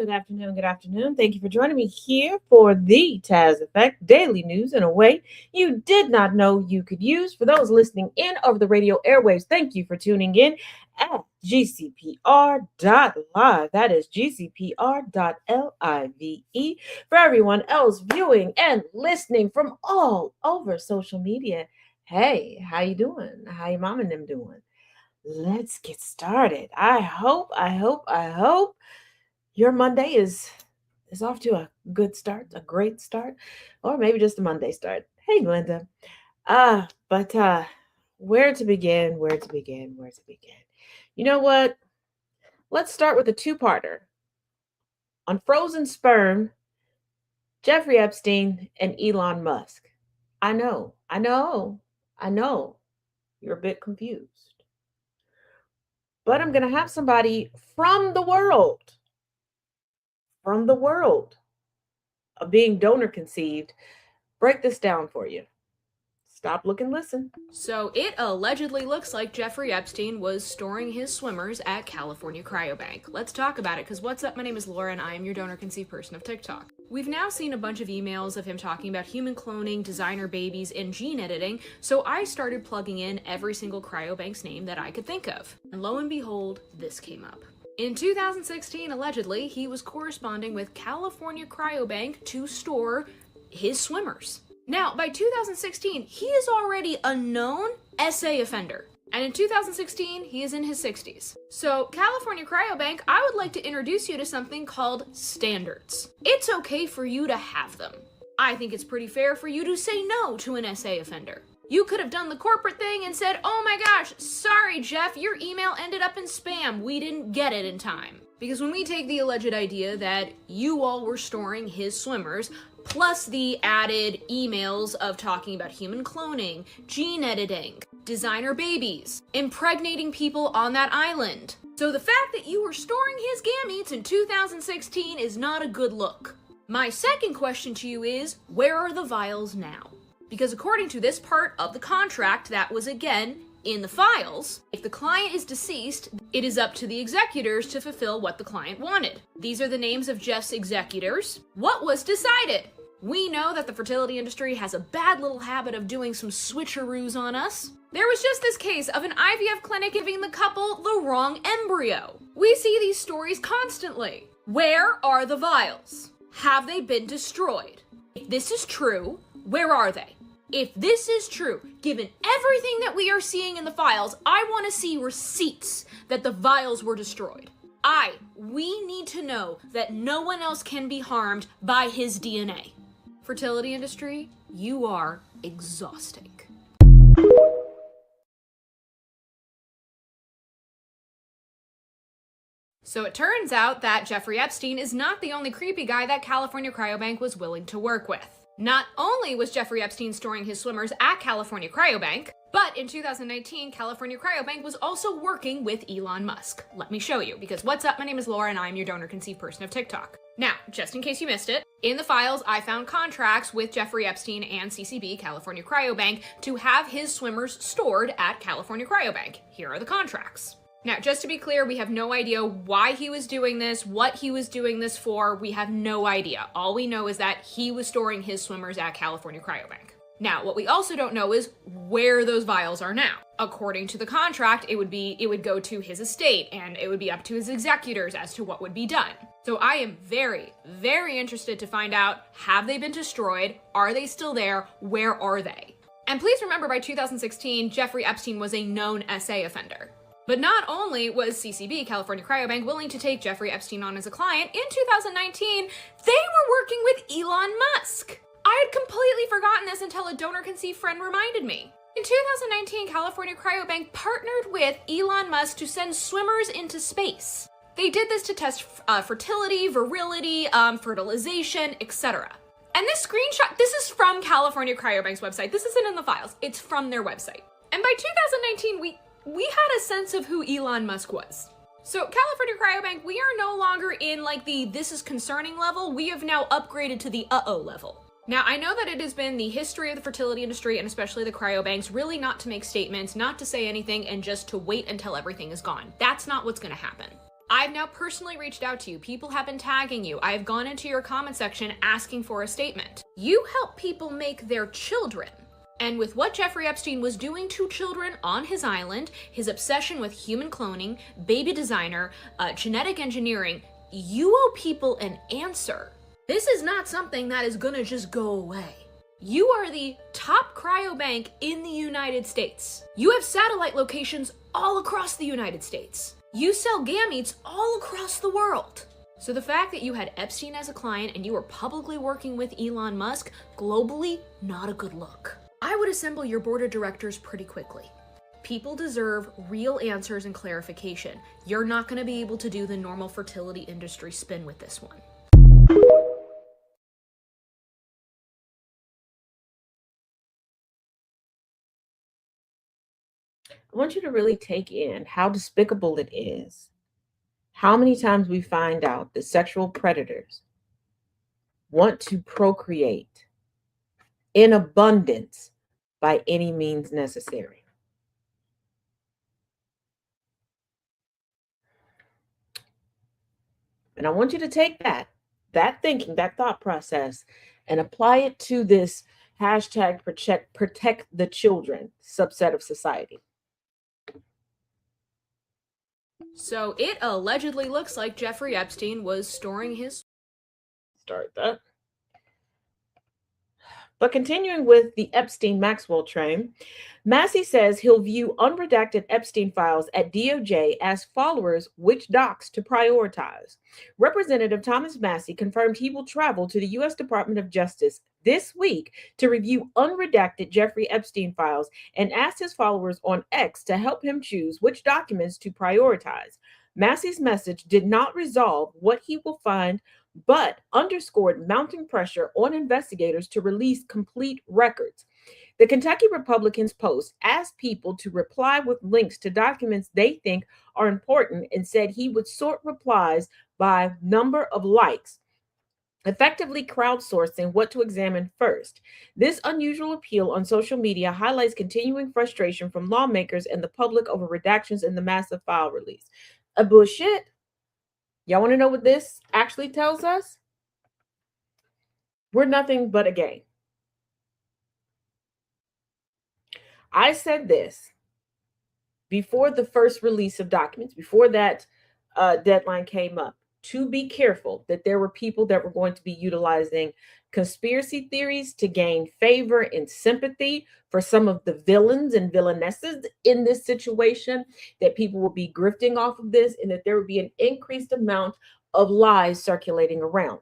Good afternoon. Good afternoon. Thank you for joining me here for the Taz Effect daily news in a way you did not know you could use. For those listening in over the radio airwaves, thank you for tuning in at gcpr.live. That is gcpr.live. For everyone else viewing and listening from all over social media, hey, how you doing? How your mom and them doing? Let's get started. I hope your Monday is off to a good start, a great start, or maybe just a Monday start. Hey, Glenda. But where to begin? Where to begin? Where to begin? You know what? Let's start with a two-parter on frozen sperm, Jeffrey Epstein, and Elon Musk. I know. You're a bit confused. But I'm going to have somebody from the world of being donor conceived break this down for you. Stop, look, and listen. So it allegedly looks like Jeffrey Epstein was storing his swimmers at California Cryobank. Let's talk about it, because what's up? My name is Laura, and I am your donor conceived person of TikTok. We've now seen a bunch of emails of him talking about human cloning, designer babies, and gene editing, so I started plugging in every single cryobank's name that I could think of. And lo and behold, this came up. In 2016, allegedly, he was corresponding with California Cryobank to store his swimmers. Now, by 2016, he is already a known SA offender. And in 2016, he is in his 60s. So, California Cryobank, I would like to introduce you to something called standards. It's okay for you to have them. I think it's pretty fair for you to say no to an SA offender. You could have done the corporate thing and said, oh my gosh, sorry Jeff, your email ended up in spam. We didn't get it in time. Because when we take the alleged idea that you all were storing his swimmers, plus the added emails of talking about human cloning, gene editing, designer babies, impregnating people on that island. So the fact that you were storing his gametes in 2016 is not a good look. My second question to you is, where are the vials now? Because according to this part of the contract that was again in the files, if the client is deceased, it is up to the executors to fulfill what the client wanted. These are the names of Jeff's executors. What was decided? We know that the fertility industry has a bad little habit of doing some switcheroos on us. There was just this case of an IVF clinic giving the couple the wrong embryo. We see these stories constantly. Where are the vials? Have they been destroyed? If this is true, where are they? If this is true, given everything that we are seeing in the files, I want to see receipts that the vials were destroyed. We need to know that no one else can be harmed by his DNA. Fertility industry, you are exhausting. So it turns out that Jeffrey Epstein is not the only creepy guy that California Cryobank was willing to work with. Not only was Jeffrey Epstein storing his swimmers at California Cryobank, but in 2019, California Cryobank was also working with Elon Musk. Let me show you, because what's up? My name is Laura, and I'm your donor conceived person of TikTok. Now, just in case you missed it, in the files, I found contracts with Jeffrey Epstein and CCB, California Cryobank, to have his swimmers stored at California Cryobank. Here are the contracts. Now, just to be clear, we have no idea why he was doing this, what he was doing this for. We have no idea. All we know is that he was storing his swimmers at California Cryobank. Now, what we also don't know is where those vials are now. According to the contract, it would go to his estate, and it would be up to his executors as to what would be done. So I am very, very interested to find out, have they been destroyed? Are they still there? Where are they? And please remember, by 2016, Jeffrey Epstein was a known SA offender. But not only was CCB, California Cryobank, willing to take Jeffrey Epstein on as a client, in 2019, they were working with Elon Musk. I had completely forgotten this until a donor-conceived friend reminded me. In 2019, California Cryobank partnered with Elon Musk to send swimmers into space. They did this to test fertility, virility, fertilization, etc. And this screenshot, this is from California Cryobank's website. This isn't in the files. It's from their website. And by 2019, we had a sense of who Elon Musk was. So California Cryobank, we are no longer in like the this is concerning level. We have now upgraded to the uh-oh level. Now, I know that it has been the history of the fertility industry, and especially the cryobanks, really not to make statements, not to say anything, and just to wait until everything is gone. That's not what's going to happen. I've now personally reached out to you. People have been tagging you. I have gone into your comment section asking for a statement. You help people make their children. And with what Jeffrey Epstein was doing to children on his island, his obsession with human cloning, baby designer, genetic engineering, you owe people an answer. This is not something that is gonna just go away. You are the top cryobank in the United States. You have satellite locations all across the United States. You sell gametes all across the world. So the fact that you had Epstein as a client and you were publicly working with Elon Musk, globally, not a good look. I would assemble your board of directors pretty quickly. People deserve real answers and clarification. You're not going to be able to do the normal fertility industry spin with this one. I want you to really take in how despicable it is. How many times we find out that sexual predators want to procreate in abundance by any means necessary. And I want you to take that thinking, that thought process, and apply it to this hashtag protect the children subset of society. So it allegedly looks like Jeffrey Epstein was storing his... Start that. But continuing with the Epstein-Maxwell train, Massey says he'll view unredacted Epstein files at DOJ as followers which docs to prioritize. Representative Thomas Massey confirmed he will travel to the U.S. Department of Justice this week to review unredacted Jeffrey Epstein files and asked his followers on X to help him choose which documents to prioritize. Massey's message did not resolve what he will find, but underscored mounting pressure on investigators to release complete records. The Kentucky Republicans Post asked people to reply with links to documents they think are important and said he would sort replies by number of likes, effectively crowdsourcing what to examine first. This unusual appeal on social media highlights continuing frustration from lawmakers and the public over redactions in the massive file release. A bullshit. Y'all want to know what this actually tells us? We're nothing but a game. I said this before the first release of documents, before that deadline came up, to be careful that there were people that were going to be utilizing conspiracy theories to gain favor and sympathy for some of the villains and villainesses in this situation, that people will be grifting off of this, and that there would be an increased amount of lies circulating around.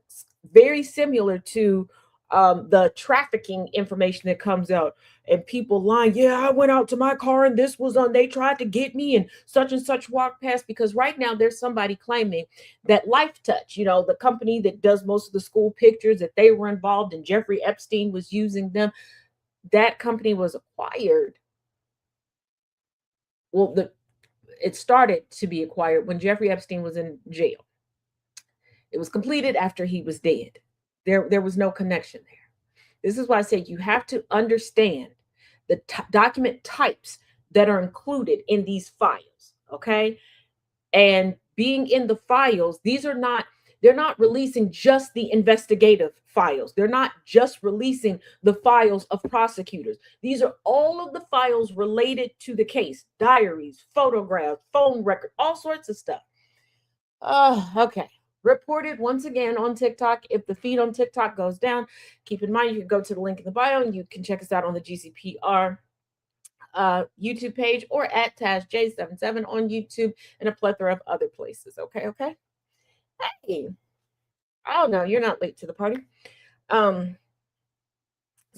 Very similar to the trafficking information that comes out and people lying. Yeah, I went out to my car and this was on, they tried to get me and such walked past. Because right now there's somebody claiming that Life Touch, the company that does most of the school pictures, that they were involved and Jeffrey Epstein was using them. That company was acquired. Well, it started to be acquired when Jeffrey Epstein was in jail. It was completed after he was dead. There was no connection there. This is why I say you have to understand the document types that are included in these files, okay? And being in the files, they're not releasing just the investigative files. They're not just releasing the files of prosecutors. These are all of the files related to the case: diaries, photographs, phone record, all sorts of stuff. Okay. Reported once again on TikTok. If the feed on TikTok goes down, keep in mind you can go to the link in the bio and you can check us out on the GCPR YouTube page or at TazJ77 on YouTube and a plethora of other places. Okay. Hey, oh no, you're not late to the party. So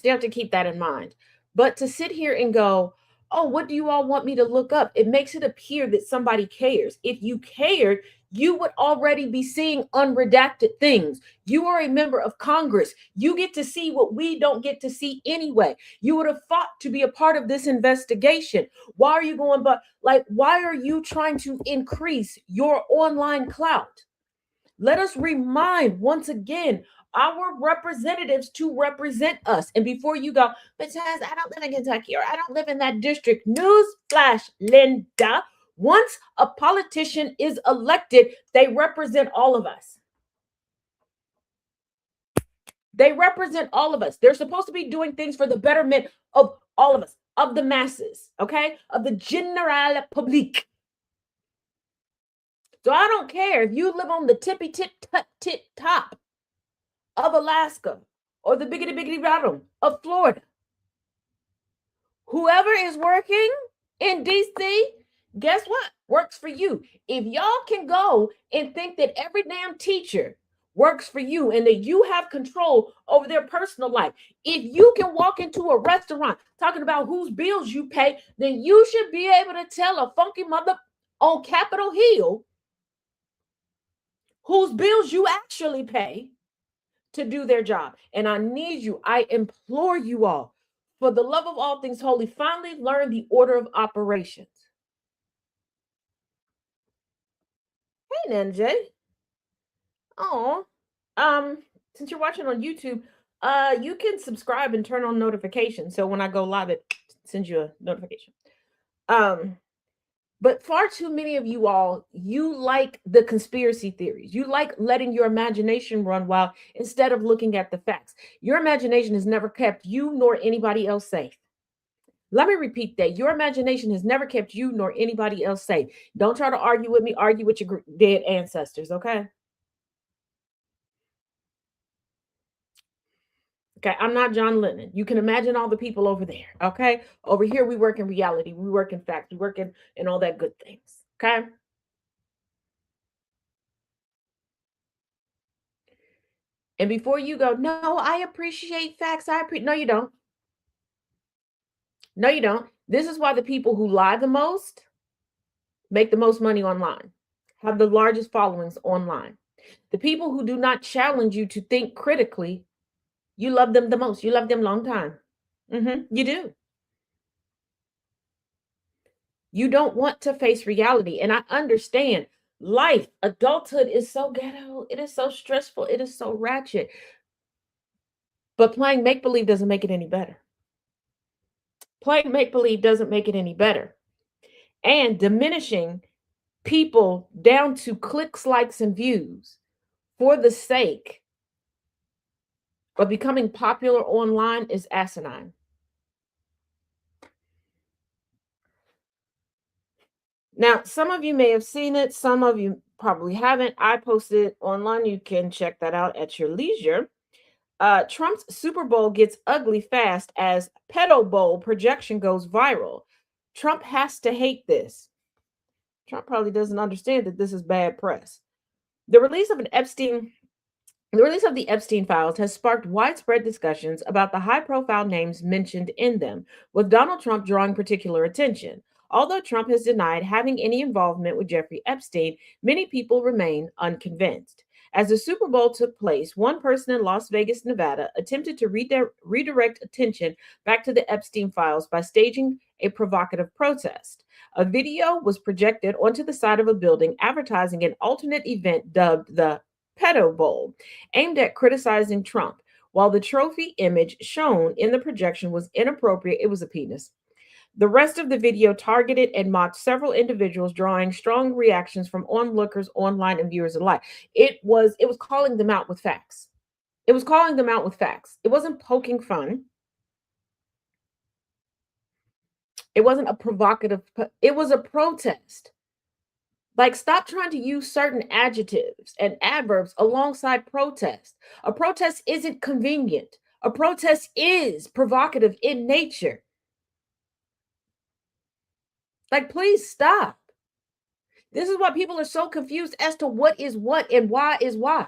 you have to keep that in mind. But to sit here and go, oh, what do you all want me to look up? It makes it appear that somebody cares. If you cared, you would already be seeing unredacted things. You are a member of Congress. You get to see what we don't get to see anyway. You would have fought to be a part of this investigation. Why are you going, why are you trying to increase your online clout? Let us remind once again our representatives to represent us. And before you go, but Taz, I don't live in Kentucky or I don't live in that district. Newsflash, Linda. Once a politician is elected, they represent all of us. They represent all of us. They're supposed to be doing things for the betterment of all of us, of the masses, okay? Of the general public. So I don't care if you live on the tippy tip tit top of Alaska or the biggity biggity bottom of Florida. Whoever is working in DC, guess what? Works for you. If y'all can go and think that every damn teacher works for you and that you have control over their personal life, if you can walk into a restaurant talking about whose bills you pay, then you should be able to tell a funky mother on Capitol Hill whose bills you actually pay to do their job. And I need you, I implore you all, for the love of all things holy, finally learn the order of operations. Hey, Nanja. Oh, since you're watching on YouTube, you can subscribe and turn on notifications. So when I go live, it sends you a notification. Um, but far too many of you all, you like the conspiracy theories. You like letting your imagination run wild instead of looking at the facts. Your imagination has never kept you nor anybody else safe. Let me repeat that. Your imagination has never kept you nor anybody else safe. Don't try to argue with me, argue with your dead ancestors, okay? Okay, I'm not John Lennon. You can imagine all the people over there, okay? Over here, we work in reality, we work in facts, we work in all that good things, okay? And before you go, no, I appreciate facts. No, you don't. No, you don't. This is why the people who lie the most make the most money online, have the largest followings online. The people who do not challenge you to think critically, you love them the most. You love them long time. You do. You don't want to face reality. And I understand life, adulthood is so ghetto. It is so stressful. It is so ratchet. But playing make believe doesn't make it any better. Playing make believe doesn't make it any better. And diminishing people down to clicks, likes, and views for the sake of becoming popular online is asinine. Now, some of you may have seen it, some of you probably haven't. I posted it online. You can check that out at your leisure. Trump's Super Bowl gets ugly fast as pedo bowl projection goes viral. Trump has to hate this. Trump probably doesn't understand that this is bad press. The release of the Epstein files has sparked widespread discussions about the high-profile names mentioned in them, with Donald Trump drawing particular attention. Although Trump has denied having any involvement with Jeffrey Epstein, many people remain unconvinced. As the Super Bowl took place, one person in Las Vegas, Nevada, attempted to redirect attention back to the Epstein files by staging a provocative protest. A video was projected onto the side of a building advertising an alternate event dubbed the Pedo Bowl, aimed at criticizing Trump. While the trophy image shown in the projection was inappropriate, it was a penis. The rest of the video targeted and mocked several individuals, drawing strong reactions from onlookers online and viewers alike. It was calling them out with facts. It was calling them out with facts. It wasn't poking fun. It wasn't a provocative, it was a protest. Like, stop trying to use certain adjectives and adverbs alongside protest. A protest isn't convenient. A protest is provocative in nature. Like, please stop. This is why people are so confused as to what is what and why is why.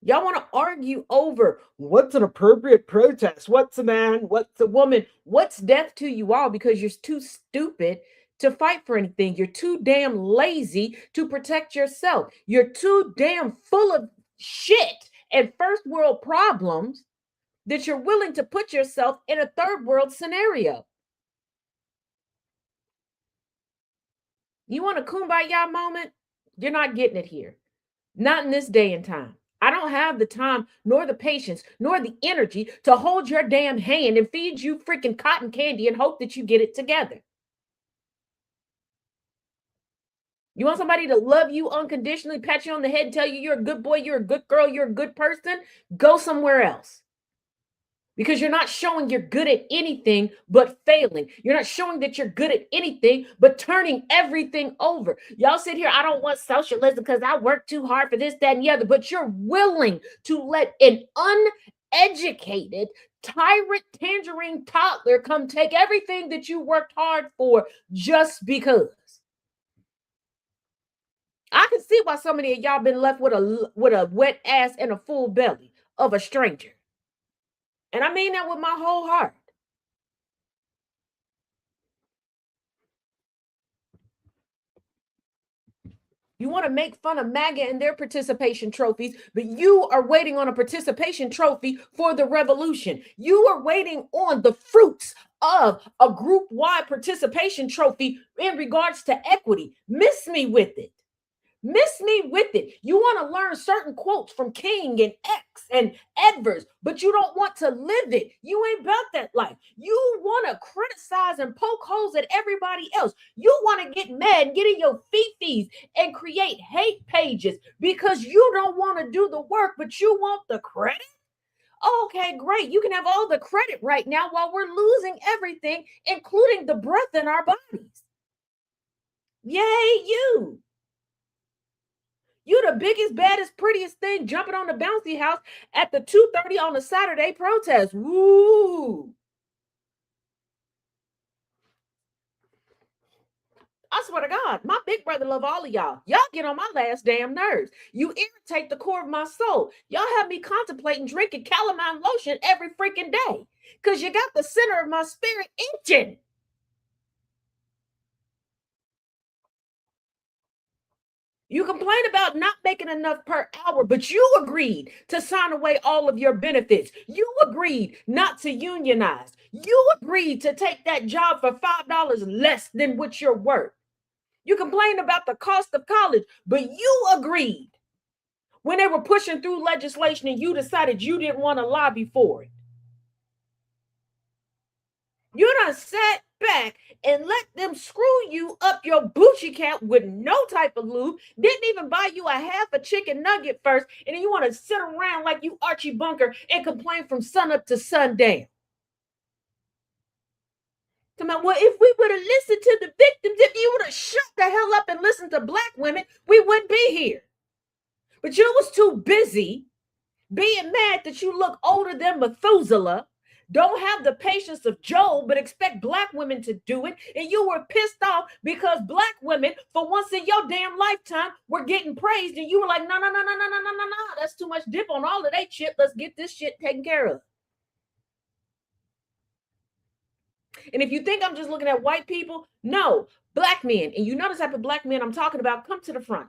Y'all want to argue over what's an appropriate protest, what's a man, what's a woman, what's death to you all because you're too stupid to fight for anything. You're too damn lazy to protect yourself. You're too damn full of shit and first world problems that you're willing to put yourself in a third world scenario. You want a kumbaya moment? You're not getting it here. Not in this day and time. I don't have the time, nor the patience, nor the energy to hold your damn hand and feed you freaking cotton candy and hope that you get it together. You want somebody to love you unconditionally, pat you on the head, and tell you you're a good boy, you're a good girl, you're a good person? Go somewhere else. Because you're not showing you're good at anything but failing. You're not showing that you're good at anything but turning everything over. Y'all sit here, I don't want socialism because I work too hard for this, that, and the other, but you're willing to let an uneducated, tyrant, tangerine toddler come take everything that you worked hard for just because. I can see why so many of y'all been left with a wet ass and a full belly of a stranger. And I mean that with my whole heart. You want to make fun of MAGA and their participation trophies, but you are waiting on a participation trophy for the revolution. You are waiting on the fruits of a group wide participation trophy in regards to equity. Miss me with it. Miss me with it. You want to learn certain quotes from King and X and Edwards, but you don't want to live it. You ain't about that life. You want to criticize and poke holes at everybody else. You want to get mad and get in your fifis and create hate pages because you don't want to do the work, but you want the credit. Okay, great. You can have all the credit right now while we're losing everything, including the breath in our bodies. Yay, you. You the biggest, baddest, prettiest thing jumping on the bouncy house at the 2:30 on a Saturday protest. Woo! I swear to God, my big brother love all of y'all. Y'all get on my last damn nerves. You irritate the core of my soul. Y'all have me contemplating drinking calamine lotion every freaking day because you got the center of my spirit itching. You complain about not making enough per hour, but you agreed to sign away all of your benefits. You agreed not to unionize. You agreed to take that job for $5 less than what you're worth. You complain about the cost of college, but you agreed when they were pushing through legislation and you decided you didn't want to lobby for it. You done sat back and let them screw you up your Gucci cap with no type of lube, didn't even buy you a half a chicken nugget first, and then you want to sit around like you Archie Bunker and complain from sunup to sundown. Come on, well, if we would have listened to the victims, if you would have shut the hell up and listened to black women, we wouldn't be here. But you was too busy being mad that you look older than Methuselah, don't have the patience of Job, but expect black women to do it. And you were pissed off because black women, for once in your damn lifetime, were getting praised. And you were like, no, no, no, no, no, no, no, no, no. That's too much dip on all of that shit. Let's get this shit taken care of. And if you think I'm just looking at white people, no, black men, and you know the type of black men I'm talking about, come to the front.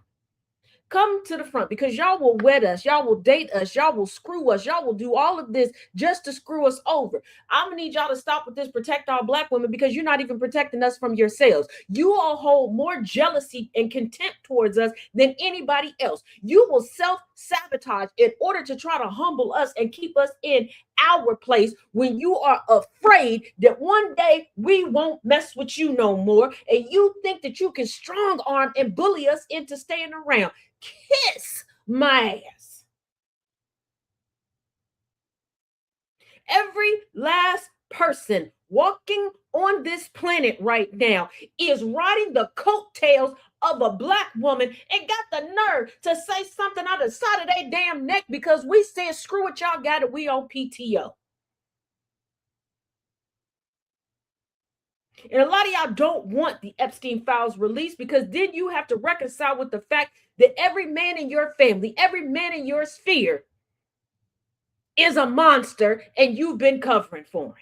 Come to the front because y'all will wed us, y'all will date us, y'all will screw us, y'all will do all of this just to screw us over. I'm gonna need y'all to stop with this protect all black women because you're not even protecting us from yourselves. You all hold more jealousy and contempt towards us than anybody else. You will self-sabotage in order to try to humble us and keep us in our place when you are afraid that one day we won't mess with you no more, and you think that you can strong arm and bully us into staying around. Kiss my ass. Every last person walking on this planet right now is riding the coattails of a black woman and got the nerve to say something out of the side of their damn neck because we said, screw it, y'all got it, we on PTO. And a lot of y'all don't want the Epstein files released because then you have to reconcile with the fact that every man in your family, every man in your sphere is a monster and you've been covering for him.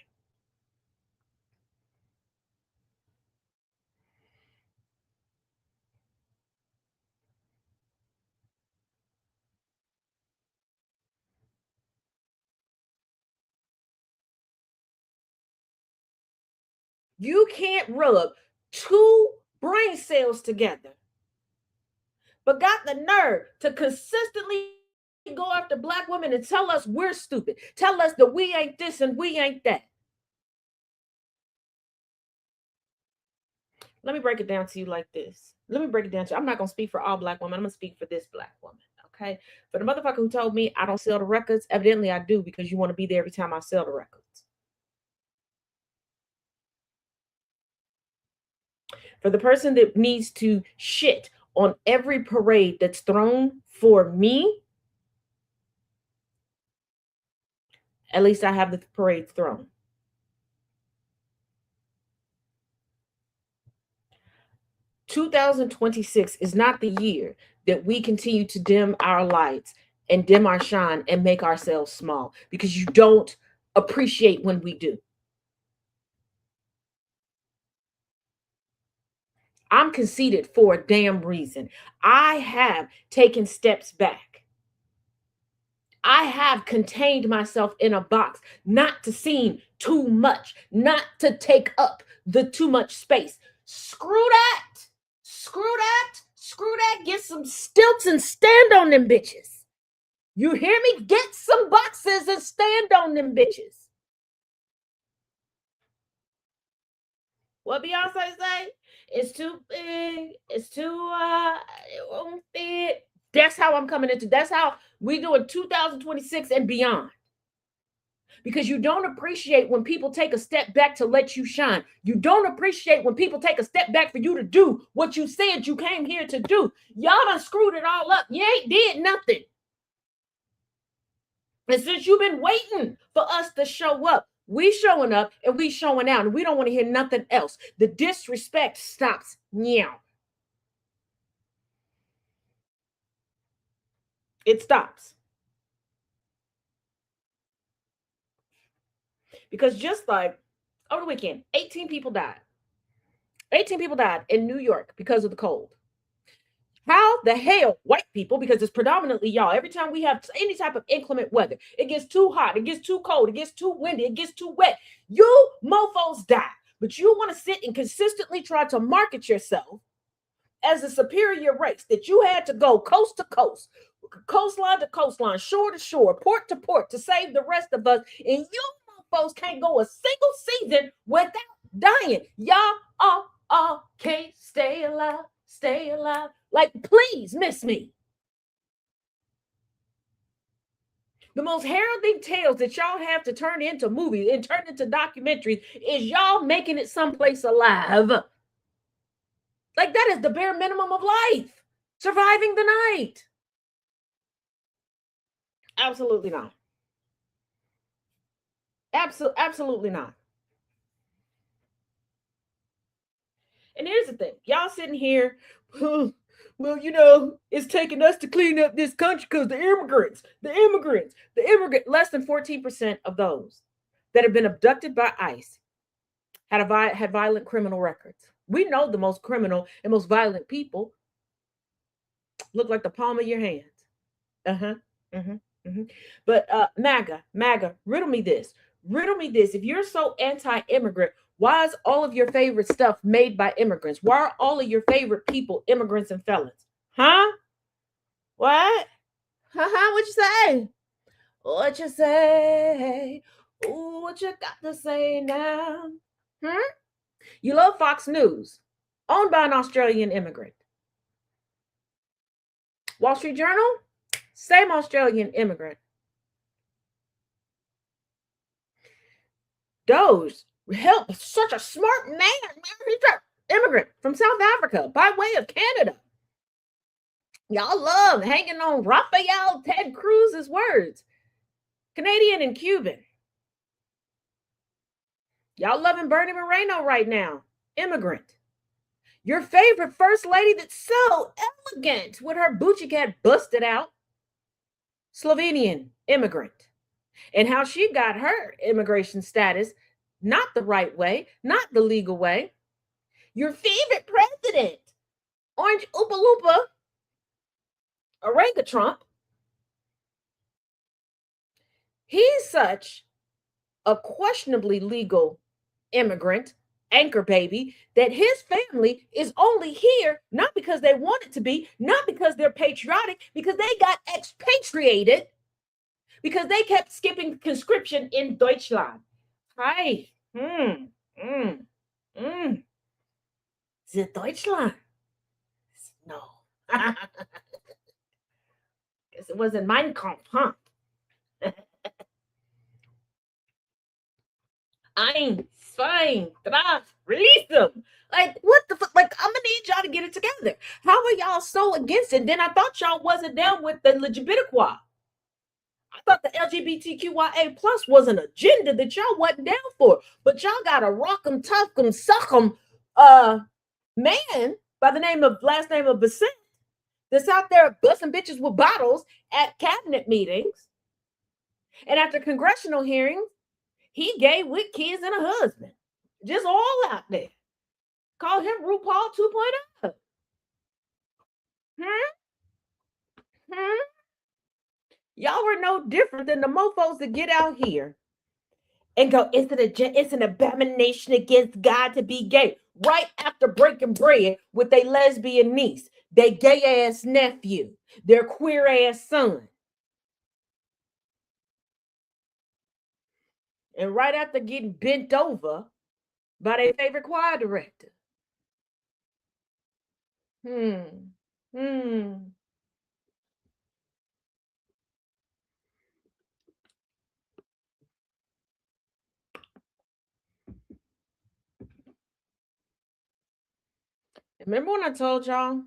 You can't rub two brain cells together, but got the nerve to consistently go after black women and tell us we're stupid, tell us that we ain't this and we ain't that. Let me break it down to you like this. Let me break it down to you. I'm not gonna speak for all black women. I'm gonna speak for this black woman. Okay. For the motherfucker who told me I don't sell the records, evidently I do because you want to be there every time I sell the records. For the person that needs to shit on every parade that's thrown for me, at least I have the parade thrown. 2026 is not the year that we continue to dim our lights and dim our shine and make ourselves small because you don't appreciate when we do. I'm conceited for a damn reason. I have taken steps back. I have contained myself in a box, not to seem too much, not to take up the too much space. Screw that. Screw that. Screw that. Get some stilts and stand on them bitches. You hear me? Get some boxes and stand on them bitches. What Beyonce say? It's too big. It's too it won't fit. That's how I'm coming into. That's how we do in 2026 and beyond. Because you don't appreciate when people take a step back to let you shine. You don't appreciate when people take a step back for you to do what you said you came here to do. Y'all done screwed it all up. You ain't did nothing. And since you've been waiting for us to show up, we showing up and we showing out, and we don't want to hear nothing else. The disrespect stops now. It stops. Because just like over the weekend, 18 people died. 18 people died in New York because of the cold. How the hell, white people, because it's predominantly y'all, every time we have any type of inclement weather, it gets too hot, it gets too cold, it gets too windy, it gets too wet, you mofos die. But you want to sit and consistently try to market yourself as a superior race, that you had to go coast to coast, coastline to coastline, shore to shore, port to port to save the rest of us. And you mofos can't go a single season without dying. Y'all all can't stay alive, stay alive. Like, please miss me. The most heralding tales that y'all have to turn into movies and turn into documentaries is y'all making it someplace alive. Like, that is the bare minimum of life. Surviving the night. Absolutely not. Absolutely not. And here's the thing. Y'all sitting here, well, it's taking us to clean up this country because the immigrants, less than 14% of those that have been abducted by ICE had violent criminal records. We know the most criminal and most violent people look like the palm of your hands. Uh-huh. Mm-hmm. Mm-hmm. But MAGA, riddle me this. Riddle me this. If you're so anti-immigrant, why is all of your favorite stuff made by immigrants? Why are all of your favorite people immigrants and felons? Huh? What? What you say? What you say? Ooh, what you got to say now? You love Fox News, owned by an Australian immigrant. Wall Street Journal, same Australian immigrant. Doge, help, such a smart man. He's an immigrant from South Africa by way of Canada. Y'all love hanging on Raphael Ted Cruz's words. Canadian and Cuban. Y'all loving Bernie Moreno right now. Immigrant. Your favorite first lady that's so elegant with her Gucci cat busted out. Slovenian immigrant. And how she got her immigration status not the right way, not the legal way. Your favorite president, Orange Oopa Loopa, Orangutan Trump. He's such a questionably legal immigrant, anchor baby, that his family is only here not because they want it to be, not because they're patriotic, because they got expatriated, because they kept skipping conscription in Deutschland. Hi. Is it Deutschland? No. Guess it wasn't Mein Kampf, huh? Ein, zwei, drei, release them. Like, what the fuck? Like, I'm gonna need y'all to get it together. How are y'all so against it? Then I thought y'all wasn't down with the LGBTQI. I thought the LGBTQIA plus was an agenda that y'all wasn't down for. But y'all got a rock'em, toughem, suck'em man by the name of last name of Bassett that's out there busting bitches with bottles at cabinet meetings. And after congressional hearings, he gay with kids and a husband. Just all out there. Call him RuPaul 2.0. Hmm? Hmm? Y'all are no different than the mofos that get out here and go, it's an abomination against God to be gay. Right after breaking bread with a lesbian niece, their gay ass nephew, their queer ass son. And right after getting bent over by their favorite choir director. Hmm. Hmm. Remember when I told y'all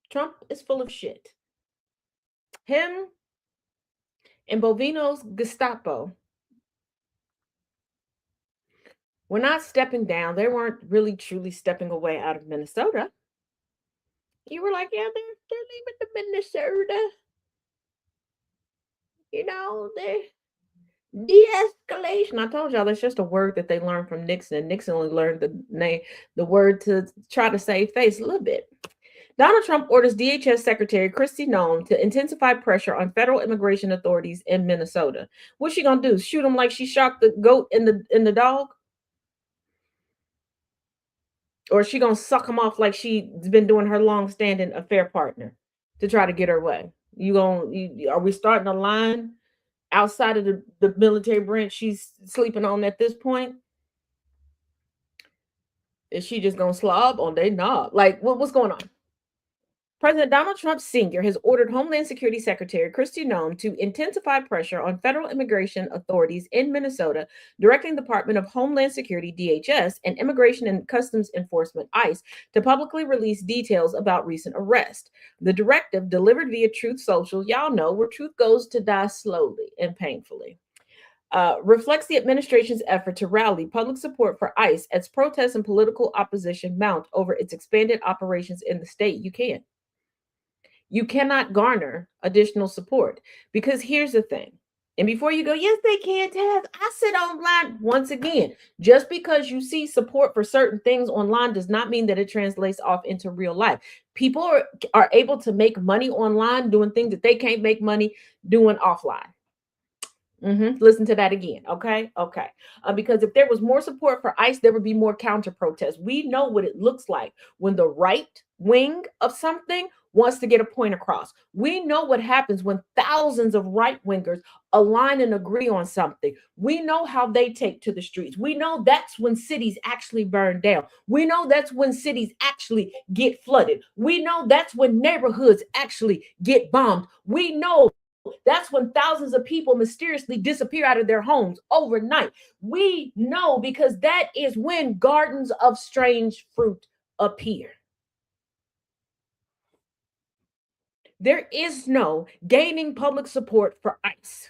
Trump is full of shit? Him and Bovino's Gestapo were not stepping down. They weren't really truly stepping away out of Minnesota. You were like, yeah, they're leaving the Minnesota. You know, they de-escalation. I told y'all that's just a word that they learned from Nixon. And Nixon only learned the word to try to save face a little bit. Donald Trump orders DHS Secretary Kristi Noem to intensify pressure on federal immigration authorities in Minnesota. What's she gonna do? Shoot him like she shot the goat in the dog? Or is she gonna suck him off like she's been doing her long-standing affair partner to try to get her way? Are we starting a line outside of the military branch she's sleeping on at this point? Is she just gonna slob on they knob? Like what's going on? President Donald Trump Sr. has ordered Homeland Security Secretary Kristi Noem to intensify pressure on federal immigration authorities in Minnesota, directing the Department of Homeland Security (DHS) and Immigration and Customs Enforcement (ICE) to publicly release details about recent arrest. The directive, delivered via Truth Social, y'all know where truth goes to die slowly and painfully, reflects the administration's effort to rally public support for ICE as protests and political opposition mount over its expanded operations in the state. You cannot garner additional support because here's the thing. And before you go, yes, they can, Taz. I sit online once again. Just because you see support for certain things online does not mean that it translates off into real life. People are able to make money online doing things that they can't make money doing offline. Listen to that again. Okay. Because if there was more support for ICE, there would be more counter protests. We know what it looks like when the right wing of something wants to get a point across. We know what happens when thousands of right wingers align and agree on something. We know how they take to the streets. We know that's when cities actually burn down. We know that's when cities actually get flooded. We know that's when neighborhoods actually get bombed. We know that's when thousands of people mysteriously disappear out of their homes overnight. We know because that is when gardens of strange fruit appear. There is no gaining public support for ICE.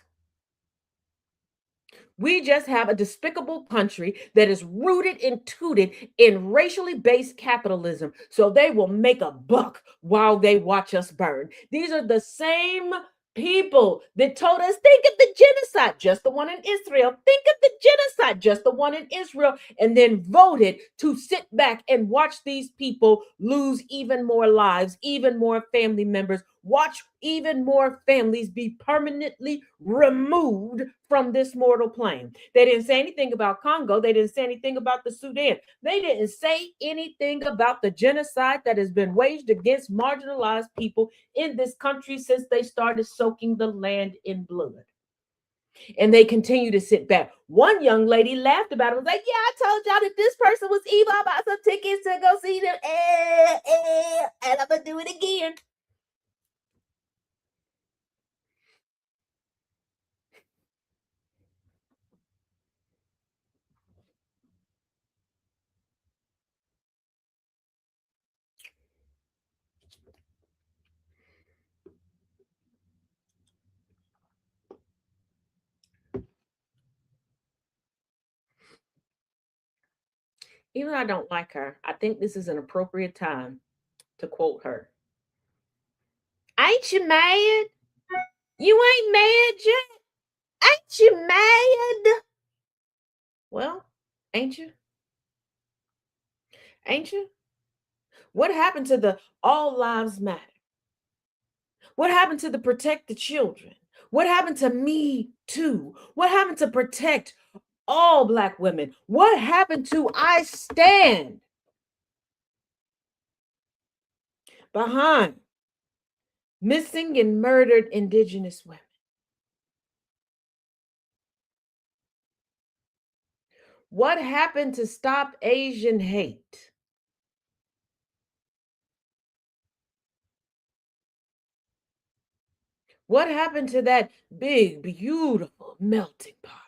We just have a despicable country that is rooted and tooted in racially based capitalism. So they will make a buck while they watch us burn. These are the same people that told us, think of the genocide, just the one in Israel. Think of the genocide, just the one in Israel. And then voted to sit back and watch these people lose even more lives, even more family members. Watch even more families be permanently removed from this mortal plane. They didn't say anything about Congo. They didn't say anything about the Sudan. They didn't say anything about the genocide that has been waged against marginalized people in this country since they started soaking the land in blood. And they continue to sit back. One young lady laughed about it, was like, "Yeah, I told y'all that this person was evil. I bought some tickets to go see them, and I'm gonna do it again." Even though I don't like her, I think this is an appropriate time to quote her. "Ain't you mad? You ain't mad yet? Ain't you mad?" Well, ain't you? Ain't you? What happened to the all lives matter? What happened to the protect the children? What happened to me too? What happened to protect all Black women? What happened to I stand behind missing and murdered Indigenous women? What happened to stop Asian hate? What happened to that big, beautiful melting pot?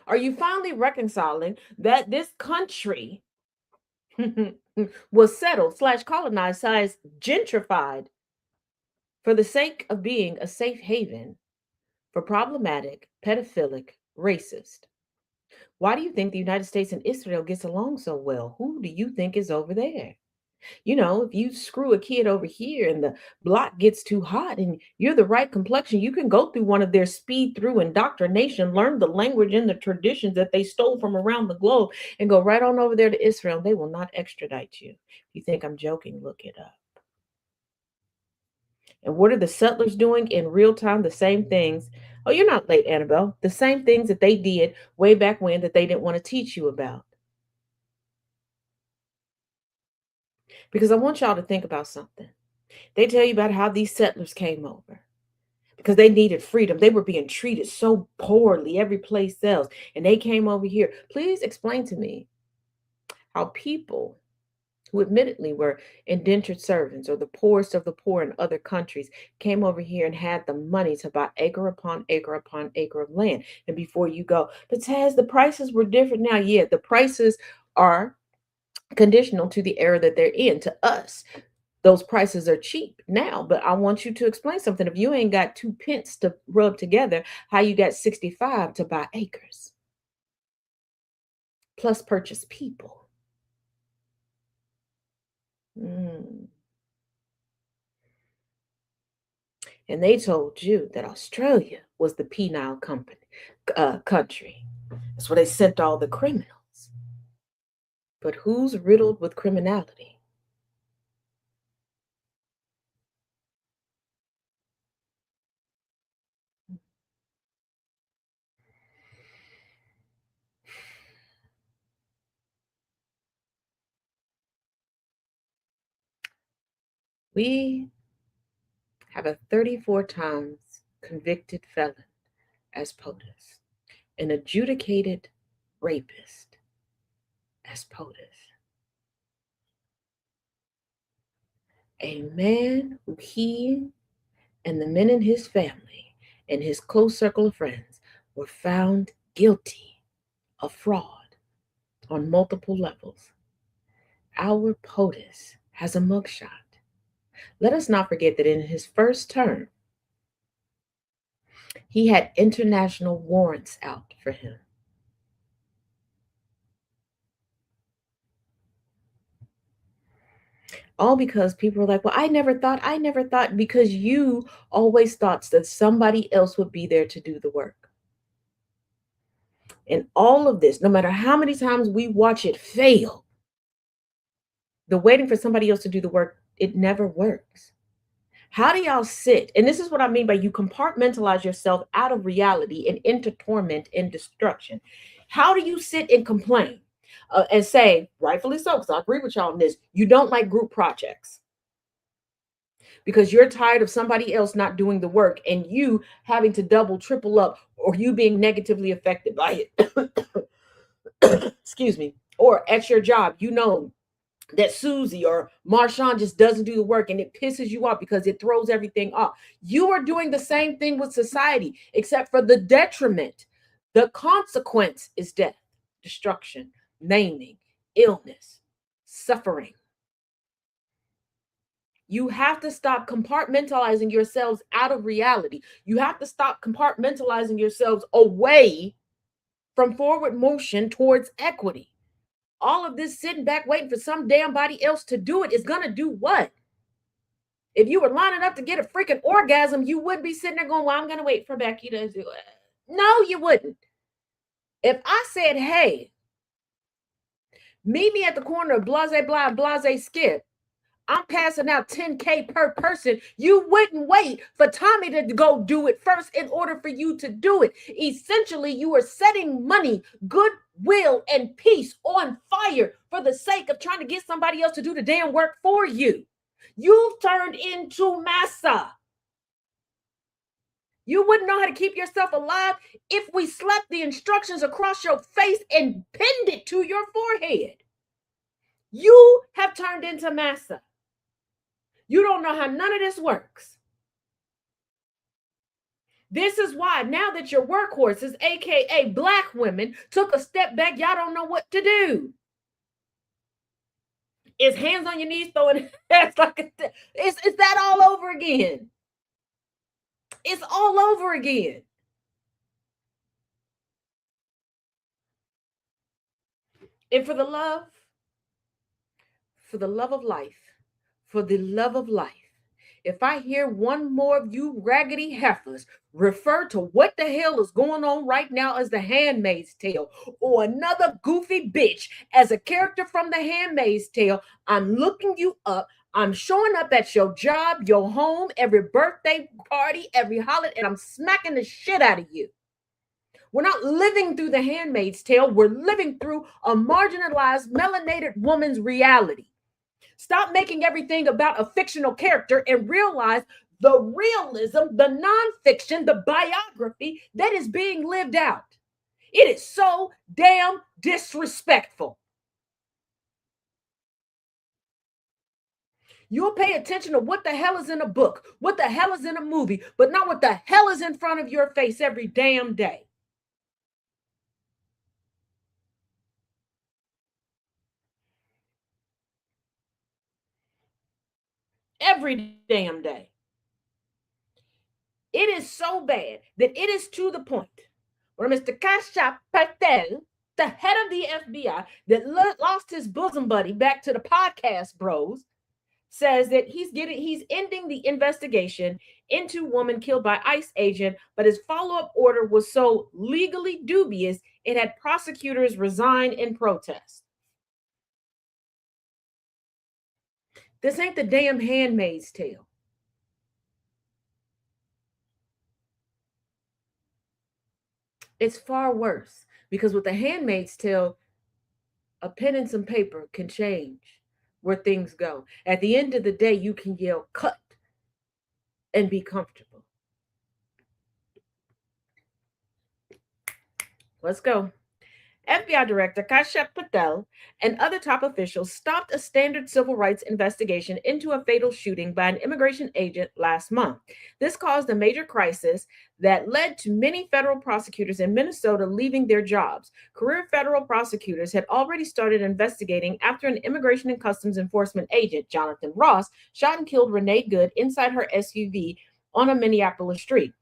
Are you finally reconciling that this country was settled slash colonized slash gentrified for the sake of being a safe haven for problematic, pedophilic, racist? Why do you think the United States and Israel gets along so well? Who do you think is over there? You know, if you screw a kid over here and the block gets too hot and you're the right complexion, you can go through one of their speed through indoctrination, learn the language and the traditions that they stole from around the globe, and go right on over there to Israel. They will not extradite you. If you think I'm joking, look it up. And what are the settlers doing in real time? The same things. Oh, you're not late, Annabelle. The same things that they did way back when that they didn't want to teach you about. Because I want y'all to think about something. They tell you about how these settlers came over because they needed freedom. They were being treated so poorly every place else. And they came over here. Please explain to me how people who admittedly were indentured servants or the poorest of the poor in other countries came over here and had the money to buy acre upon acre upon acre of land. And before you go, but Taz, the prices were different now. Yeah, the prices are conditional to the era that they're in. To us, those prices are cheap now. But I want you to explain something. If you ain't got 2 pence to rub together, how you got 65 to buy acres plus purchase people? Mm. And they told you that Australia was the penile country. That's where they sent all the criminals. But who's riddled with criminality? We have a 34 times convicted felon as POTUS, an adjudicated rapist as POTUS, a man who he and the men in his family and his close circle of friends were found guilty of fraud on multiple levels. Our POTUS has a mugshot. Let us not forget that in his first term, he had international warrants out for him. All because people were like, well, I never thought, because you always thought that somebody else would be there to do the work. And all of this, no matter how many times we watch it fail, the waiting for somebody else to do the work, it never works. How do y'all sit? And this is what I mean by you compartmentalize yourself out of reality and into torment and destruction. How do you sit and complain and say, rightfully so, because I agree with y'all on this, you don't like group projects? because you're tired of somebody else not doing the work and you having to double, triple up, or you being negatively affected by it. Excuse me. Or at your job, you know that Susie or Marshawn just doesn't do the work and it pisses you off because it throws everything off. You are doing the same thing with society, except for the detriment. The consequence is death, destruction, maiming, illness, suffering. You have to stop compartmentalizing yourselves out of reality. You have to stop compartmentalizing yourselves away from forward motion towards equity. All of this sitting back waiting for some damn body else to do it is going to do what? If you were lining up to get a freaking orgasm, you wouldn't be sitting there going, well, I'm going to wait for Becky to do it. No, you wouldn't. If I said, hey, meet me at the corner of Blase Blah, Blase Skip, I'm passing out 10K per person, you wouldn't wait for Tommy to go do it first in order for you to do it. Essentially, you are setting money, goodwill, and peace on fire for the sake of trying to get somebody else to do the damn work for you. You've turned into massa. You wouldn't know how to keep yourself alive if we slapped the instructions across your face and pinned it to your forehead. You have turned into massa. You don't know how none of this works. This is why now that your workhorses, aka black women, took a step back, y'all don't know what to do. It's hands on your knees, throwing it's like it's that all over again. It's all over again. And for the love of life, for the love of life, if I hear one more of you raggedy heifers refer to what the hell is going on right now as the Handmaid's Tale, or another goofy bitch as a character from the Handmaid's Tale, I'm looking you up. I'm showing up at your job, your home, every birthday party, every holiday, and I'm smacking the shit out of you. We're not living through the Handmaid's Tale. We're living through a marginalized, melanated woman's reality. Stop making everything about a fictional character and realize the realism, the nonfiction, the biography that is being lived out. It is so damn disrespectful. You'll pay attention to what the hell is in a book, what the hell is in a movie, but not what the hell is in front of your face every damn day. Every damn day. It is so bad that it is to the point where Mr. Kasha Patel, the head of the FBI that lost his bosom buddy back to the podcast bros, says that he's ending the investigation into woman killed by ICE agent, but his follow-up order was so legally dubious it had prosecutors resign in protest. This ain't the damn Handmaid's Tale. It's far worse, because with the Handmaid's Tale, a pen and some paper can change where things go. At the end of the day, you can yell cut and be comfortable. Let's go. FBI Director Kashyap Patel and other top officials stopped a standard civil rights investigation into a fatal shooting by an immigration agent last month. This caused a major crisis that led to many federal prosecutors in Minnesota leaving their jobs. Career federal prosecutors had already started investigating after an Immigration and Customs Enforcement agent, Jonathan Ross, shot and killed Renee Good inside her SUV on a Minneapolis street.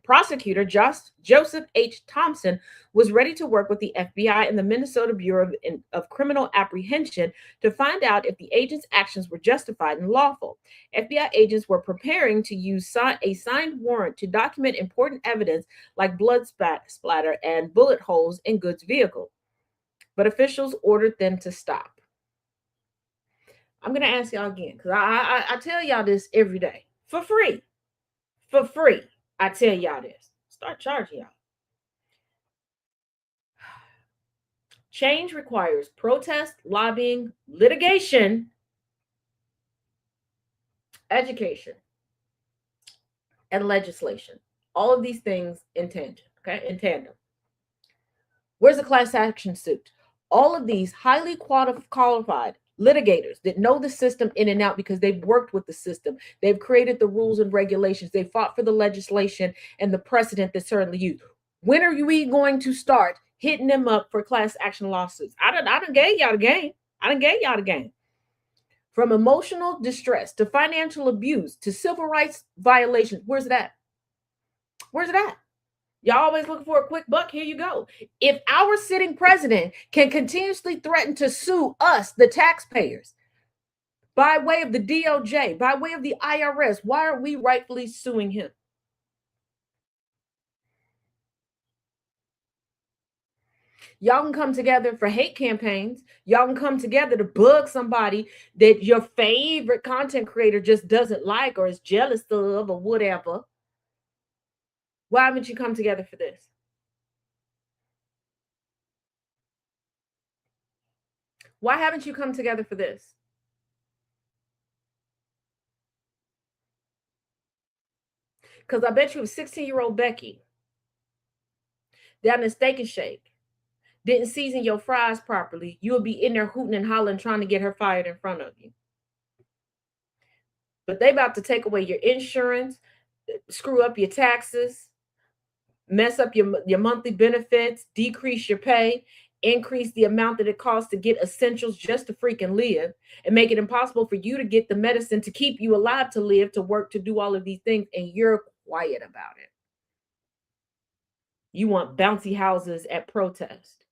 Prosecutor Joseph H. Thompson was ready to work with the FBI and the Minnesota Bureau of Criminal Apprehension to find out if the agent's actions were justified and lawful. FBI agents were preparing to use a signed warrant to document important evidence like blood splatter and bullet holes in Good's vehicle. But officials ordered them to stop. I'm going to ask y'all again, because I tell y'all this every day for free. For free. I tell y'all this. Start charging y'all. Change requires protest, lobbying, litigation, education, and legislation. All of these things in tangent, okay, in tandem. Where's the class action suit? All of these highly qualified litigators that know the system in and out because they've worked with the system. They've created the rules and regulations. They fought for the legislation and the precedent that's certainly used. When are we going to start hitting them up for class action lawsuits? I done gave y'all the game. I done gave y'all the game. From emotional distress to financial abuse to civil rights violations. Where's it at? Where's it at? Y'all always looking for a quick buck. Here you go. If our sitting president can continuously threaten to sue us, the taxpayers, by way of the DOJ, by way of the IRS, why are we rightfully suing him? Y'all can come together for hate campaigns. Y'all can come together to bug somebody that your favorite content creator just doesn't like or is jealous of or whatever. Why haven't you come together for this? Why haven't you come together for this? Because I bet you if 16-year-old Becky down in Steak and Shake didn't season your fries properly, you'll be in there hooting and hollering trying to get her fired in front of you. But they about to take away your insurance, screw up your taxes, mess up your monthly benefits, decrease your pay, increase the amount that it costs to get essentials just to freaking live, and make it impossible for you to get the medicine to keep you alive, to live, to work, to do all of these things, and you're quiet about it. You want bouncy houses at protest.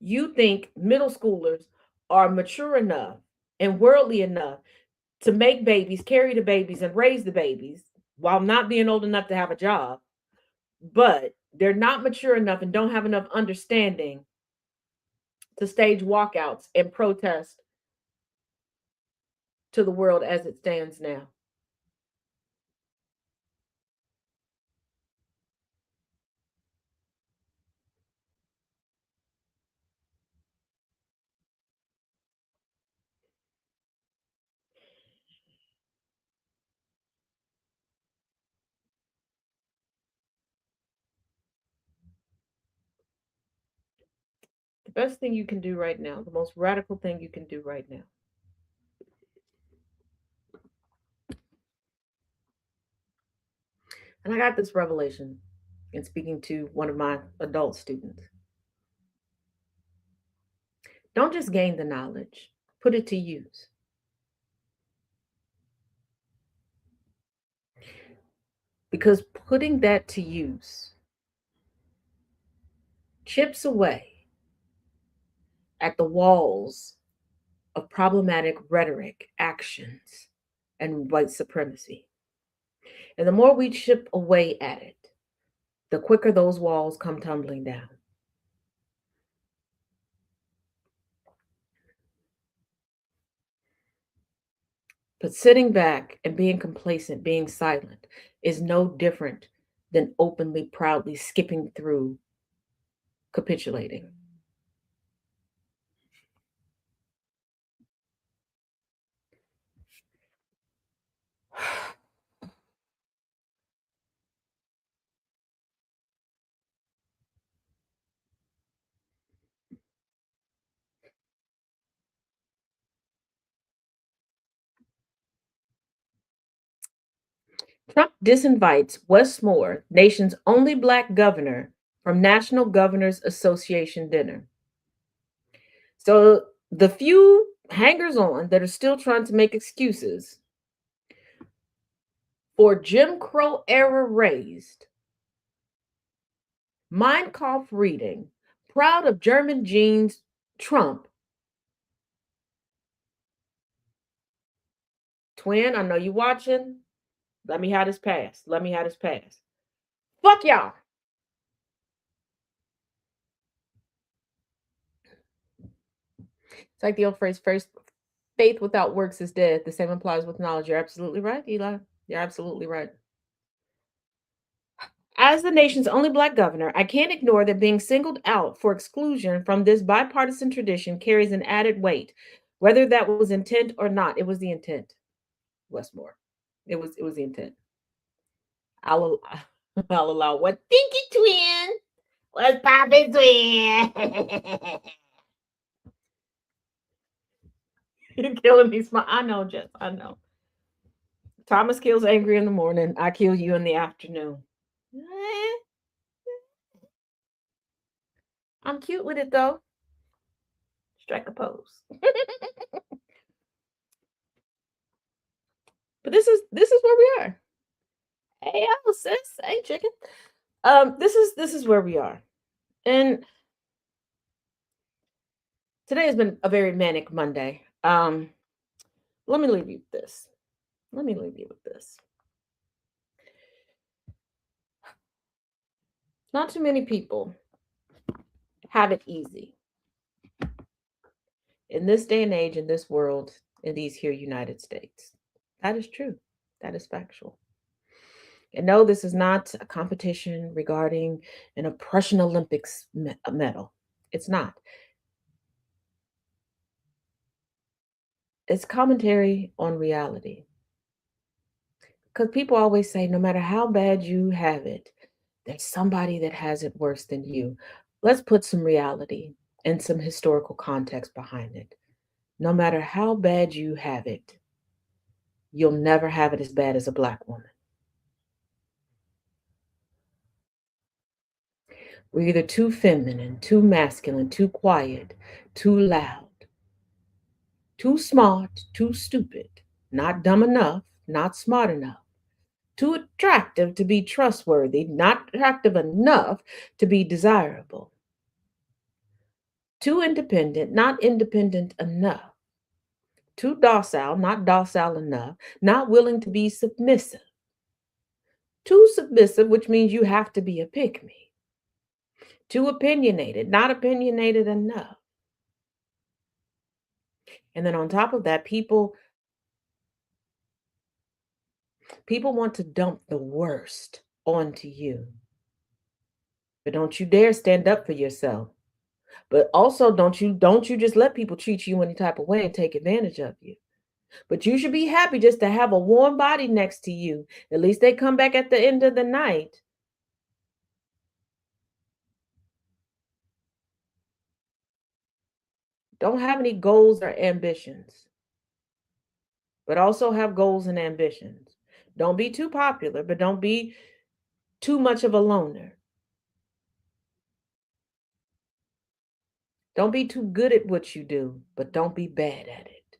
You think middle schoolers are mature enough and worldly enough to make babies, carry the babies, and raise the babies while not being old enough to have a job, but they're not mature enough and don't have enough understanding to stage walkouts and protest to the world as it stands now. The best thing you can do right now, the most radical thing you can do right now. And I got this revelation in speaking to one of my adult students. Don't just gain the knowledge, put it to use. Because putting that to use chips away at the walls of problematic rhetoric, actions, and white supremacy. And the more we chip away at it, the quicker those walls come tumbling down. But sitting back and being complacent, being silent, is no different than openly, proudly skipping through, capitulating. Trump disinvites Wes Moore, nation's only black governor, from National Governors Association dinner. So the few hangers on that are still trying to make excuses for Jim Crow era raised, Mein Kampf reading, proud of German genes, Trump. Twin, I know you watching. Let me have this pass. Let me have this pass. Fuck y'all. It's like the old phrase, first, faith without works is dead. The same applies with knowledge. You're absolutely right, Eli. You're absolutely right. As the nation's only black governor, I can't ignore that being singled out for exclusion from this bipartisan tradition carries an added weight. Whether that was intent or not, it was the intent, Westmore. It was the intent. I'll I'll allow what thinky twin. What's poppin' twin? You're killing me. I know, Jess. I know. Thomas kills angry in the morning. I kill you in the afternoon. Eh, I'm cute with it though. Strike a pose. But this is where we are. Hey, yo, sis. Hey, chicken. This is where we are, and today has been a very manic Monday. Let me leave you with this. Let me leave you with this. Not too many people have it easy in this day and age, in this world, in these here United States. That is true. That is factual. And no, this is not a competition regarding an oppression Olympics medal. It's not. It's commentary on reality. Because people always say, no matter how bad you have it, there's somebody that has it worse than you. Let's put some reality and some historical context behind it. No matter how bad you have it, you'll never have it as bad as a black woman. We're either too feminine, too masculine, too quiet, too loud, too smart, too stupid, not dumb enough, not smart enough, too attractive to be trustworthy, not attractive enough to be desirable, too independent, not independent enough, too docile, not docile enough, not willing to be submissive, too submissive, which means you have to be a pick me, too opinionated, not opinionated enough. And then on top of that, people want to dump the worst onto you. But don't you dare stand up for yourself. But also don't you just let people treat you any type of way and take advantage of you. But you should be happy just to have a warm body next to you. At least they come back at the end of the night. Don't have any goals or ambitions, but also have goals and ambitions. Don't be too popular, but don't be too much of a loner. Don't be too good at what you do, but don't be bad at it.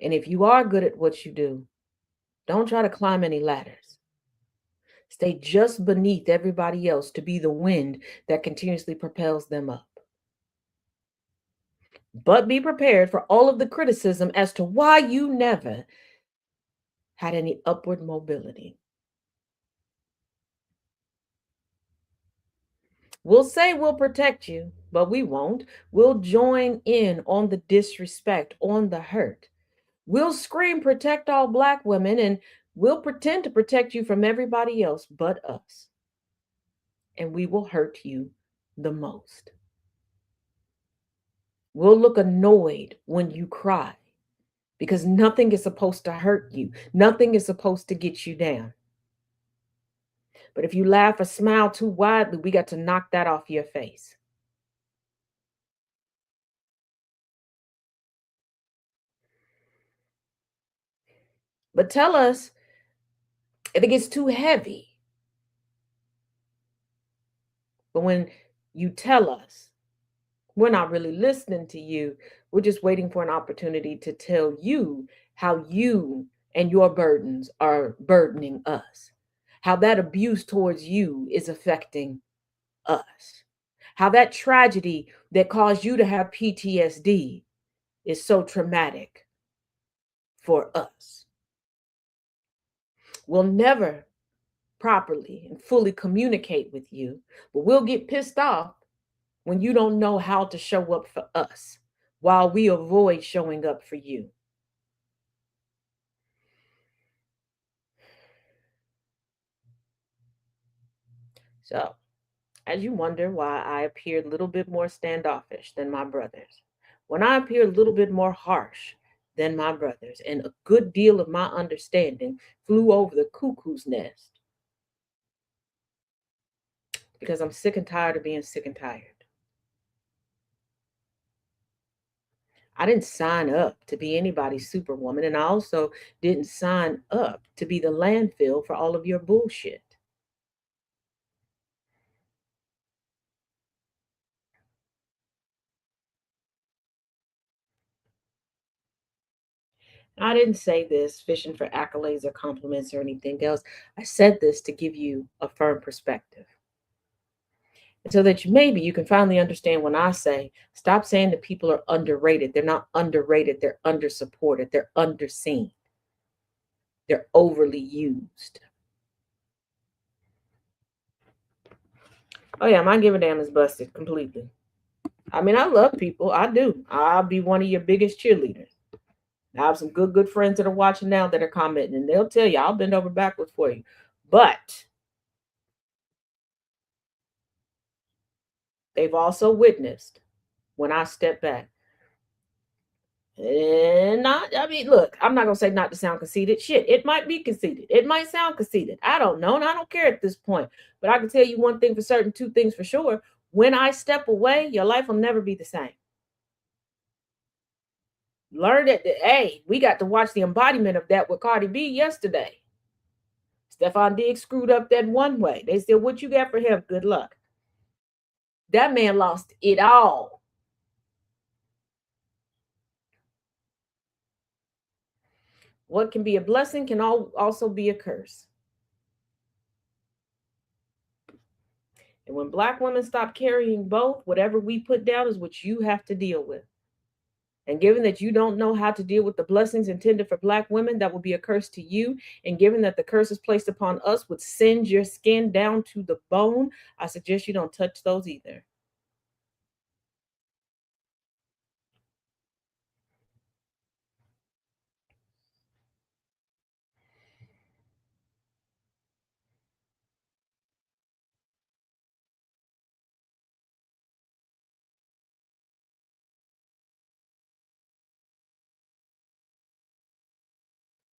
And if you are good at what you do, don't try to climb any ladders. Stay just beneath everybody else to be the wind that continuously propels them up. But be prepared for all of the criticism as to why you never had any upward mobility. We'll say we'll protect you, but we won't. We'll join in on the disrespect, on the hurt. We'll scream, protect all black women, and we'll pretend to protect you from everybody else but us. And we will hurt you the most. We'll look annoyed when you cry because nothing is supposed to hurt you, nothing is supposed to get you down. But if you laugh or smile too widely, we got to knock that off your face. But tell us if it gets too heavy. But when you tell us, we're not really listening to you. We're just waiting for an opportunity to tell you how you and your burdens are burdening us, how that abuse towards you is affecting us, how that tragedy that caused you to have PTSD is so traumatic for us. We'll never properly and fully communicate with you, but we'll get pissed off when you don't know how to show up for us while we avoid showing up for you. So, as you wonder why I appeared a little bit more standoffish than my brothers, when I appear a little bit more harsh than my brothers, and a good deal of my understanding flew over the cuckoo's nest because I'm sick and tired of being sick and tired. I didn't sign up to be anybody's superwoman, and I also didn't sign up to be the landfill for all of your bullshit. I didn't say this fishing for accolades or compliments or anything else. I said this to give you a firm perspective. And so that maybe you can finally understand when I say, stop saying that people are underrated. They're not underrated, they're undersupported, they're underseen, they're overly used. Oh, yeah, my give a damn is busted completely. I mean, I love people. I do. I'll be one of your biggest cheerleaders. I have some good friends that are watching now that are commenting, and they'll tell you I'll bend over backwards for you. But they've also witnessed when I step back. And not, I mean, look, I'm not gonna say not to sound conceited. Shit, it might be conceited. It might sound conceited. I don't know, and I don't care at this point. But I can tell you one thing for certain, two things for sure. When I step away, your life will never be the same. Learn that, hey, we got to watch the embodiment of that with Cardi B yesterday. Stefan Diggs screwed up that one way. They said, what you got for him? Good luck. That man lost it all. What can be a blessing can also be a curse. And when black women stop carrying both, whatever we put down is what you have to deal with. And given that you don't know how to deal with the blessings intended for black women, that will be a curse to you. And given that the curse is placed upon us, which sends your skin down to the bone, I suggest you don't touch those either.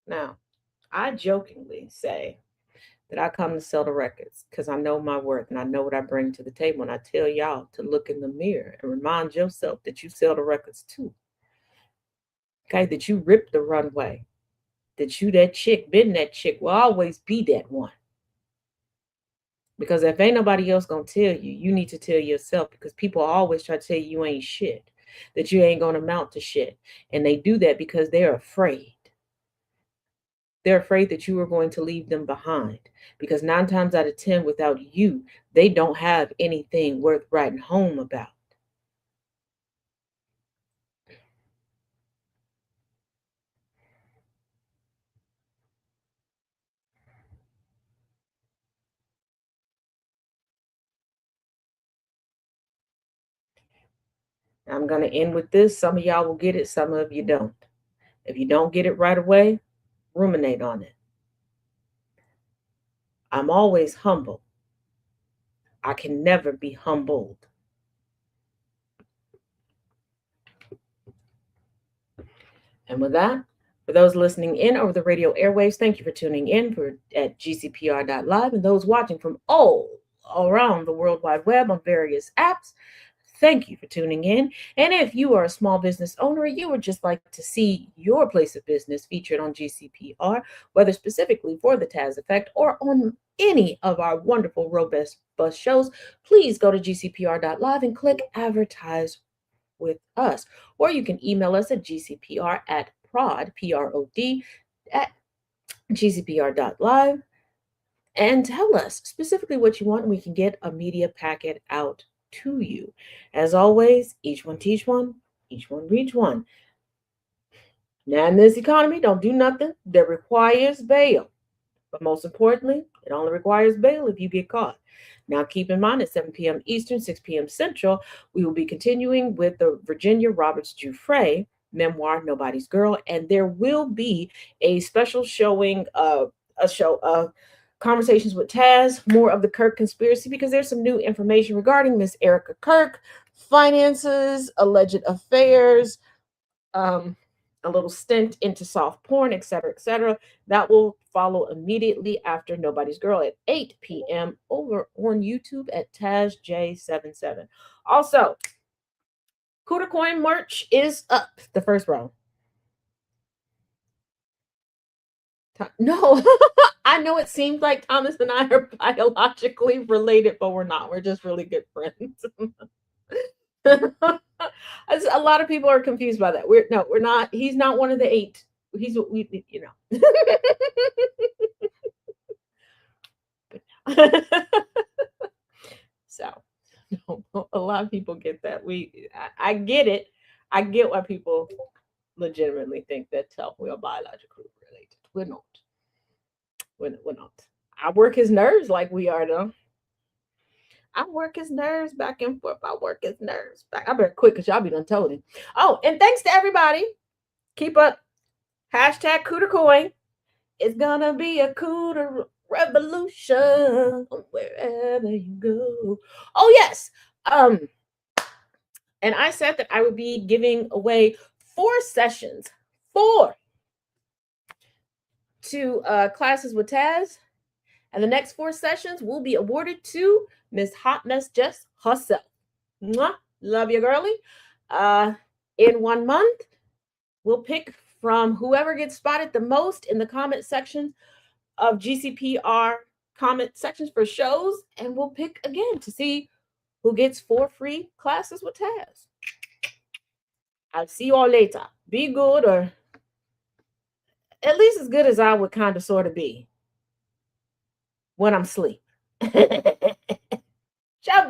Now, I jokingly say that I come to sell the records because I know my worth and I know what I bring to the table. And I tell y'all to look in the mirror and remind yourself that you sell the records too. Okay, that you rip the runway, that you that chick, been that chick, will always be that one. Because if ain't nobody else gonna tell you, you need to tell yourself because people always try to tell you you ain't shit, that you ain't gonna amount to shit. And they do that because they're afraid. They're afraid that you are going to leave them behind. Because 9 times out of 10, without you, they don't have anything worth writing home about. I'm going to end with this. Some of y'all will get it, some of you don't. If you don't get it right away, ruminate on it. I'm always humble. I can never be humbled. And with that, for those listening in over the radio airwaves, thank you for tuning in at gcpr.live. And those watching from all around the World Wide Web on various apps, thank you for tuning in. And if you are a small business owner, you would just like to see your place of business featured on GCPR, whether specifically for the Taz Effect or on any of our wonderful robust bus shows, please go to gcpr.live and click advertise with us. Or you can email us at gcpr at prod, P-R-O-D, at gcpr.live and tell us specifically what you want, and we can get a media packet out to you. As always, each one teach one, each one reach one. Now, in this economy, don't do nothing that requires bail. But most importantly, it only requires bail if you get caught. Now, keep in mind at 7 p.m. Eastern, 6 p.m. Central, we will be continuing with the Virginia Roberts Giuffre memoir, Nobody's Girl, and there will be a special showing of a show of Conversations with Taz, more of the Kirk conspiracy, because there's some new information regarding Miss Erica Kirk. finances, alleged affairs, um, a little stint into soft porn, etc., etc. That will follow immediately after Nobody's Girl at 8 p.m. over on YouTube at TazJ77. Also, Cooter Coin merch is up. The first row. No, I know it seems like Thomas and I are biologically related, but we're not. We're just really good friends. A lot of people are confused by that. We're not. He's not one of the eight. He's we. So a lot of people get that. I get it. I get why people legitimately think that we are biologically related. We're not. We're not. I work his nerves like we are though. I work his nerves back and forth. I work his nerves back. I better quit because y'all be done told him. Oh, and thanks to everybody. Keep up. Hashtag Cooter Coin. It's gonna be a cooter revolution wherever you go. Oh yes. Um, and I said that I would be giving away 4 sessions, 4 to classes with Taz. And the next 4 sessions will be awarded to Miss Hot Mess Jess herself. Mwah. Love you, girly. Uh, in 1 month, we'll pick from whoever gets spotted the most in the comment sections of GCPR comment sections for shows, and we'll pick again to see who gets 4 free classes with Taz. I'll see you all later. Be good, or at least as good as I would kind of sort of be when I'm asleep. Ciao,